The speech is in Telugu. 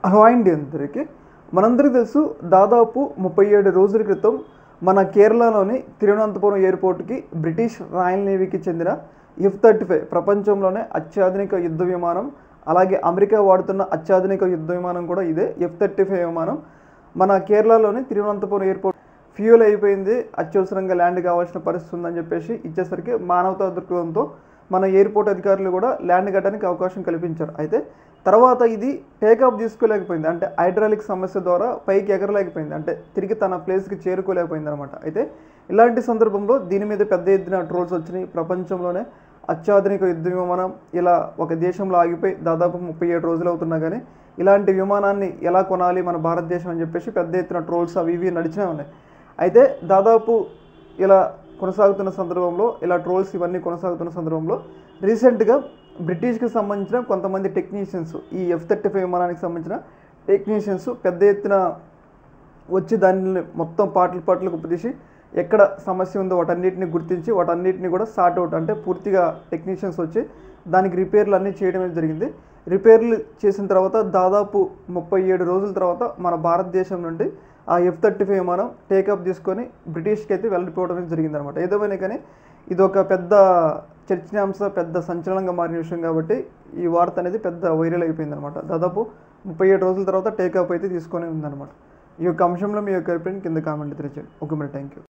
హలో అండి అందరికీ. మనందరికీ తెలుసు, దాదాపు 37 రోజుల క్రితం మన కేరళలోని తిరువనంతపురం ఎయిర్పోర్ట్కి బ్రిటిష్ రాయల్ నేవీకి చెందిన F-35 ప్రపంచంలోనే అత్యాధునిక యుద్ధ విమానం, అలాగే అమెరికా వాడుతున్న అత్యాధునిక యుద్ధ విమానం కూడా ఇదే F-35 విమానం మన కేరళలోని తిరువనంతపురం ఎయిర్పోర్ట్ ఫ్యూయల్ అయిపోయింది, అత్యవసరంగా ల్యాండ్ కావాల్సిన పరిస్థితి ఉందని చెప్పేసి ఇచ్చేసరికి మానవతా దృక్పథంతో మన ఎయిర్పోర్ట్ అధికారులు కూడా ల్యాండ్ కట్టడానికి అవకాశం కల్పించారు. అయితే తర్వాత ఇది టేకాఫ్ తీసుకోలేకపోయింది, అంటే హైడ్రాలిక్ సమస్య ద్వారా పైకి ఎగరలేకపోయింది, అంటే తిరిగి తన ప్లేస్కి చేరుకోలేకపోయింది అనమాట. అయితే ఇలాంటి సందర్భంలో దీని మీద పెద్ద ఎత్తున ట్రోల్స్ వచ్చినాయి. ప్రపంచంలోనే అత్యాధునిక యుద్ధ విమానం ఇలా ఒక దేశంలో ఆగిపోయి దాదాపు 37 రోజులు అవుతున్నా కానీ ఇలాంటి విమానాన్ని ఎలా కొనాలి మన భారతదేశం అని చెప్పేసి పెద్ద ఎత్తున ట్రోల్స్ అవి ఇవి నడిచినా ఉన్నాయి. అయితే దాదాపు ఇలా కొనసాగుతున్న సందర్భంలో, ఇలా ట్రోల్స్ ఇవన్నీ కొనసాగుతున్న సందర్భంలో రీసెంట్గా బ్రిటిష్కి సంబంధించిన కొంతమంది టెక్నీషియన్స్, ఈ F-35 విమానానికి సంబంధించిన టెక్నీషియన్స్ పెద్ద ఎత్తున వచ్చి దాన్ని మొత్తం పార్ట్లకు ఉపదేశి ఎక్కడ సమస్య ఉందో వాటన్నిటిని గుర్తించి వాటన్నిటిని కూడా సార్ట్ అవుట్, అంటే పూర్తిగా టెక్నీషియన్స్ వచ్చి దానికి రిపేర్లు అన్నీ చేయడం జరిగింది. రిపేర్లు చేసిన తర్వాత దాదాపు 37 రోజుల తర్వాత మన భారతదేశం నుండి ఆ F-35 విమానం టేకాఫ్ తీసుకొని బ్రిటిష్కి అయితే వెళ్ళిపోవడం జరిగిందనమాట. ఏదేమైనా కానీ ఇది ఒక పెద్ద చర్చనీయాంశ, పెద్ద సంచలనంగా మారిన విషయం కాబట్టి ఈ వార్త అనేది పెద్ద వైరల్ అయిపోయిందనమాట. దాదాపు 37 రోజుల తర్వాత టేకాఫ్ అయితే తీసుకొని ఉందన్నమాట. ఈ యొక్క అంశంలో మీ యొక్క అభిప్రాయం కింద కామెంట్ తెలియజేయండి. ఓకే మరి, థ్యాంక్ యూ.